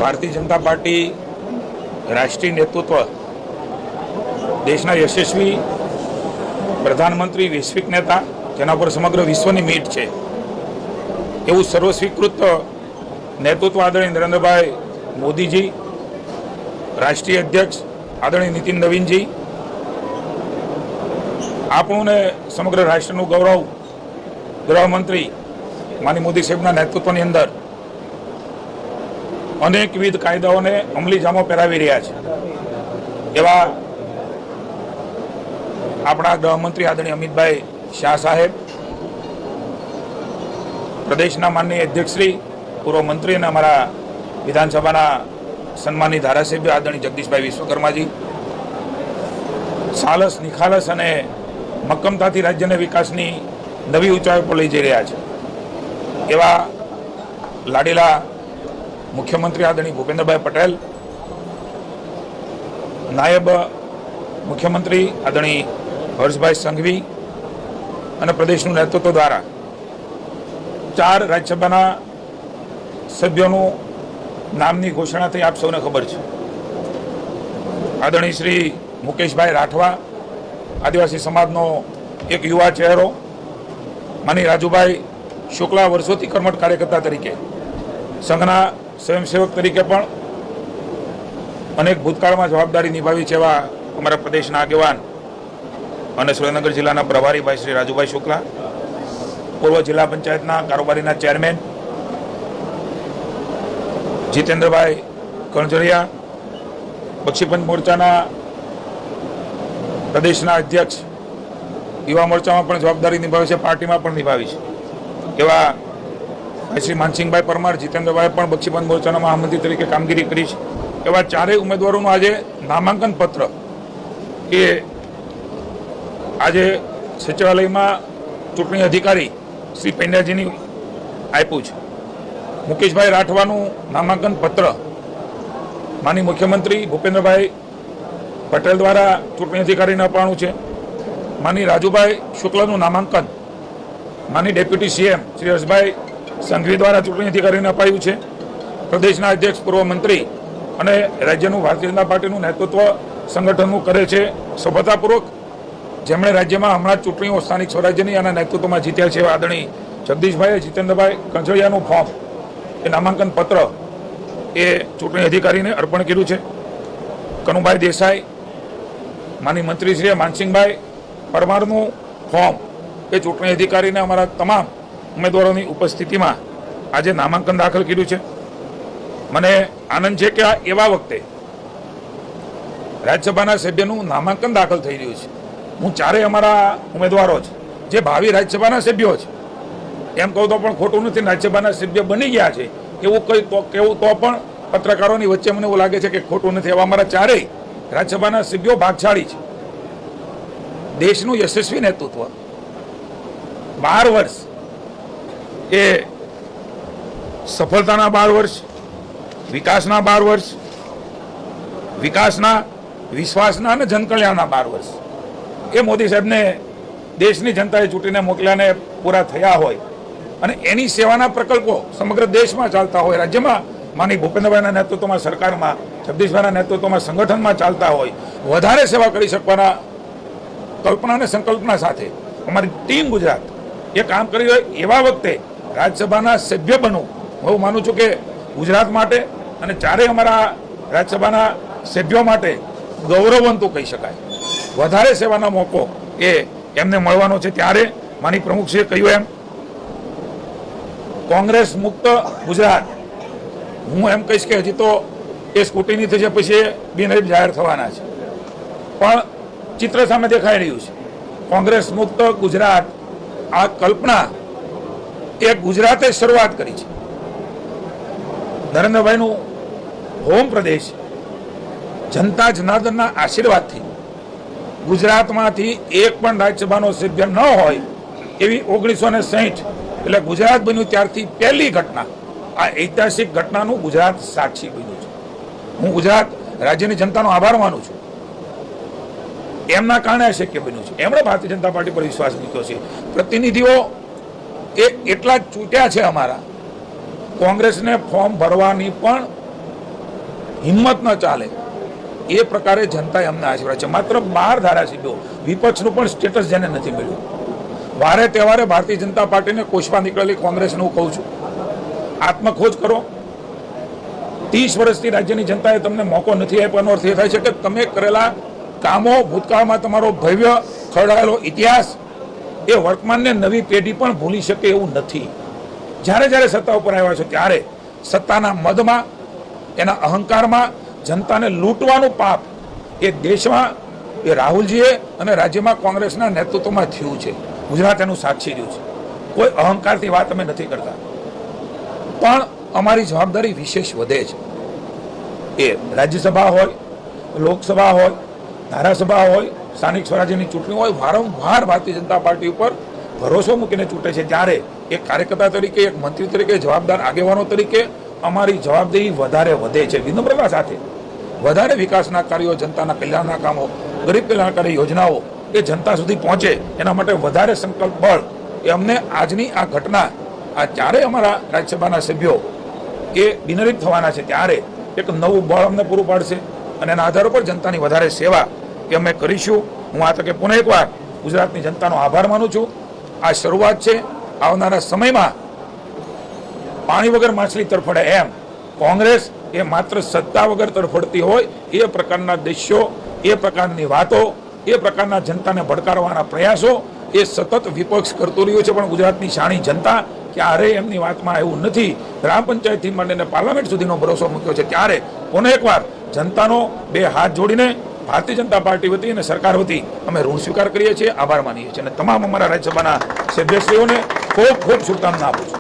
Bharatiya Janata party રાષ્ટ્રીય નેતૃત્વ દેશના યશસ્વી પ્રધાનમંત્રી, વૈશ્વિક નેતા, જેના પર સમગ્ર વિશ્વની મીટ છે, એવું સર્વસ્વીકૃત નેતૃત્વ આદરણીય નરેન્દ્રભાઈ મોદીજી, રાષ્ટ્રીય અધ્યક્ષ આદરણીય નીતિન નવીનજી, આપણું ને સમગ્ર રાષ્ટ્રનું ગૌરવ ગૃહમંત્રી માની મોદી સાહેબના નેતૃત્વની અંદર અનેકવિધ કાયદાઓને અમલી જામો પહેરાવી રહ્યા છે એવા આપણા ગૃહમંત્રી આદરણીય અમિતભાઈ શાહ સાહેબ, પ્રદેશના માનનીય અધ્યક્ષશ્રી, પૂર્વ મંત્રી અને અમારા વિધાનસભાના સન્માનીય ધારાસભ્ય આદરણીય જગદીશભાઈ વિશ્વકર્માજી સાલસ, નિખાલસ અને મક્કમતાથી રાજ્યને વિકાસની નવી ઊંચાઈ પર લઈ જઈ રહ્યા છે એવા લાડીલા મુખ્યમંત્રી આદરણીય ભૂપેન્દ્રભાઈ પટેલ, નાયબ મુખ્યમંત્રી આદરણીય હર્ષભાઈ સંઘવી અને પ્રદેશનું નેતૃત્વ દ્વારા 4 રાજ્યસભાના સભ્યોનું નામની ઘોષણા થઈ, આપ સૌને ખબર છે. આદરણીય શ્રી મુકેશભાઈ રાઠવા, આદિવાસી સમાજનો એક યુવા ચહેરો, માની રાજુભાઈ શુક્લા, વર્ષોથી કર્મઠ કાર્યકર્તા તરીકે, સંઘના સ્વયંસેવક તરીકે પણ અનેક ભૂતકાળમાં જવાબદારી નિભાવી છે એવા અમારા પ્રદેશના આગેવાન અને સુરેન્દ્રનગર જિલ્લાના પ્રભારી ભાઈ શ્રી રાજુભાઈ શુક્લા, પૂર્વ જિલ્લા પંચાયતના કારોબારીના ચેરમેન જીતેન્દ્રભાઈ કણઝરિયા, બક્ષીપંચ મોરચાના પ્રદેશના અધ્યક્ષ, યુવા મોરચામાં પણ જવાબદારી નિભાવી છે, પાર્ટીમાં પણ નિભાવી છે એવા શ્રી માનસિંહભાઈ પરમાર, જીતેન્દ્રભાઈ પણ બક્ષીપંચ મોરચાના મહામંત્રી તરીકે કામગીરી કરી છે એવા 4 ઉમેદવારોનું આજે નામાંકન પત્ર એ આજે સચિવાલયમાં ચૂંટણી અધિકારી શ્રી પંડ્યાજીની આપ્યું છે. મુકેશભાઈ રાઠવાનું નામાંકન પત્ર માની મુખ્યમંત્રી ભૂપેન્દ્રભાઈ પટેલ દ્વારા ચૂંટણી અધિકારીને અપાણું છે. માની રાજુભાઈ શુક્લાનું નામાંકન માની ડેપ્યુટી સીએમ શ્રી હર્ષભાઈ સંઘવી દ્વારા ચૂંટણી અધિકારીને અપાયું છે. પ્રદેશના અધ્યક્ષ, પૂર્વ મંત્રી અને રાજ્યનું ભારતીય જનતા પાર્ટીનું નેતૃત્વ સંગઠનનું કરે છે સફળતાપૂર્વક, જેમણે રાજ્યમાં હમણાં ચૂંટણીઓ સ્થાનિક સ્વરાજ્યની અને નેતૃત્વમાં જીત્યા છે એવા આદરણીય જગદીશભાઈ, જીતેન્દ્રભાઈ કણઝરિયાનું ફોર્મ એ નામાંકન પત્ર એ ચૂંટણી અધિકારીને અર્પણ કર્યું છે. કનુભાઈ દેસાઈ, માની મંત્રીશ્રીએ માનસિંહભાઈ પરમારનું ફોર્મ એ ચૂંટણી અધિકારીને અમારા તમામ ઉમેદવારોની ઉપસ્થિતિમાં આજે નામાંકન દાખલ કર્યું છે. મને આનંદ છે કે આ એવા વખતે રાજ્યસભાના સભ્યનું નામાંકન દાખલ થઈ રહ્યું છે. હું 4 અમારા ઉમેદવારો છે જે ભાવિ રાજ્યસભાના સભ્યો છે, એમ કહું તો પણ ખોટું નથી, રાજ્યસભાના સભ્ય બની ગયા છે એવું કેવું તો પણ પત્રકારોની વચ્ચે મને એવું લાગે છે કે ખોટું નથી. એવા અમારા 4 રાજ્યસભાના સભ્યો ભાગશાળી છે. દેશનું યશસ્વી નેતૃત્વ 12 વર્ષ એ સફળતાના 12 વર્ષ, વિકાસના 12 વર્ષ, વિકાસના, વિશ્વાસના અને જનકલ્યાણના 12 વર્ષ એ મોદી સાહેબને દેશની જનતાએ ચૂંટીને મોકલ્યાને પૂરા થયા હોય અને એની સેવાના પ્રકલ્પો સમગ્ર દેશમાં ચાલતા હોય, રાજ્યમાં માની ભૂપેન્દ્રભાઈના નેતૃત્વમાં સરકારમાં, જગદીશભાઈના નેતૃત્વમાં સંગઠનમાં ચાલતા હોય, વધારે સેવા કરી શકવાના કલ્પના અને સંકલ્પના સાથે અમારી ટીમ ગુજરાત એ કામ કરી હોય એવા વખતે રાજ્યસભાના સભ્ય બનવું, હું માનું છું કે ગુજરાત માટે અને 4 અમારા રાજ્યસભાના સભ્યો માટે ગૌરવવંતું કહી શકાય. વધારે સેવાનો મોકો એ એમને મળવાનો છે. ત્યારે માની પ્રમુખશ્રીએ કહ્યું એમ કોંગ્રેસ મુક્ત ગુજરાત, હું એમ કહીશ કે હજી તો એ સ્કૂટીની થશે, પછી બિનહરીફ જાહેર થવાના છે, પણ ચિત્ર સામે દેખાઈ રહ્યું છે. કોંગ્રેસ મુક્ત ગુજરાત આ કલ્પના એ ગુજરાતે શરૂઆત કરી છે. નરેન્દ્રભાઈનું હોમ પ્રદેશ જનતા જનાર્દનના આશીર્વાદથી ગુજરાતમાંથી એક પણ રાજ્યસભાનો સભ્ય ન હોય એવી 1960 એટલે ગુજરાત બન્યું ત્યારથી પહેલી ઘટના, આ ઐતિહાસિક ઘટનાનું ગુજરાત સાક્ષી બન્યું છે. હું ગુજરાત રાજ્યની જનતાનો આભાર માનું છું. એમના કારણે આ શક્ય બન્યું છે. એમણે ભારતીય જનતા પાર્ટી પર વિશ્વાસ મૂક્યો છે. પ્રતિનિધિઓ એ એટલા ચૂંટ્યા છે અમારા, કોંગ્રેસને ફોર્મ ભરવાની પણ હિંમત ન ચાલે એ પ્રકારે જનતાએ અમને આશીર્વાદ છે. માત્ર 12 ધારાસભ્યો, વિપક્ષનું પણ સ્ટેટસ જેને નથી મળ્યું. વારે તહેવારે ભારતીય જનતા પાર્ટીને કોશવા નીકળેલી કોંગ્રેસને હું કહું છું, આત્મખોજ કરો. 30 વર્ષથી રાજ્યની જનતાએ તમને મોકો નથી આપ્યાનો અર્થ એ થાય છે કે તમે કરેલા કામો, ભૂતકાળમાં તમારો ભવ્ય ખરડાયેલો ઇતિહાસ એ વર્તમાનને નવી પેઢી પણ ભૂલી શકે એવું નથી. જ્યારે જ્યારે સત્તા ઉપર આવ્યા છો ત્યારે સત્તાના મદમાં, એના અહંકારમાં જનતાને લૂંટવાનું પાપ એ દેશમાં એ રાહુલજીએ અને રાજ્યમાં કોંગ્રેસના નેતૃત્વમાં થયું છે. ગુજરાત એનું સાક્ષી રહ્યું છે. કોઈ અહંકારથી વાત અમે નથી કરતા, પણ અમારી જવાબદારી વિશેષ વધે છે. એ રાજ્યસભા હોય, લોકસભા હોય, ધારાસભા હોય, સ્થાનિક સ્વરાજ્યની ચૂંટણી હોય, વારંવાર ભારતીય જનતા પાર્ટી ઉપર ભરોસો મૂકીને ચૂંટે છે. ત્યારે એક કાર્યકર્તા તરીકે, એક મંત્રી તરીકે, જવાબદાર આગેવાનો તરીકે અમારી જવાબદારી વધારે વધે છે. વિનમ્રતા સાથે વધારે વિકાસના કાર્યો, જનતાના કલ્યાણના કામો, ગરીબ કલ્યાણકારી યોજનાઓ એ જનતા સુધી પહોંચે એના માટે વધારે સંકલ્પ બળ એ અમને આજની આ ઘટના, આ ચારેય અમારા રાજ્યસભાના સભ્યો એ બિનહરીફ થવાના છે ત્યારે એક નવું બળ અમને પૂરું પાડશે અને એના આધાર પર જનતાની વધારે સેવા એ અમે કરીશું. હું આ તકે પુનઃ એકવાર ગુજરાતની જનતાનો આભાર માનું છું. આ શરૂઆત છે. આવનારા સમયમાં પાણી વગર માછલી તડફડે એમ કોંગ્રેસ એ માત્ર સત્તા વગર તડફડતી હોય એ પ્રકારના દ્રશ્યો, એ પ્રકારની વાતો, એ પ્રકારના જનતાને ભડકાવવાના પ્રયાસો એ સતત વિપક્ષ કરતો રહ્યો છે. પણ ગુજરાતની શાણી જનતા ક્યારેય એમની વાતમાં એવું નથી. ગ્રામ પંચાયતથી માંડીને પાર્લામેન્ટ સુધીનો ભરોસો મૂક્યો છે. ત્યારે પુનઃ એકવાર જનતાનો 2 હાથ જોડીને ભારતીય જનતા પાર્ટી વતી અને સરકાર વતી અમે ઋણ સ્વીકાર કરીએ છીએ, આભાર માનીએ છીએ અને તમામ અમારા રાજ્યસભાના સભ્યશ્રીઓને ખૂબ ખૂબ શુભકામના આપું છું.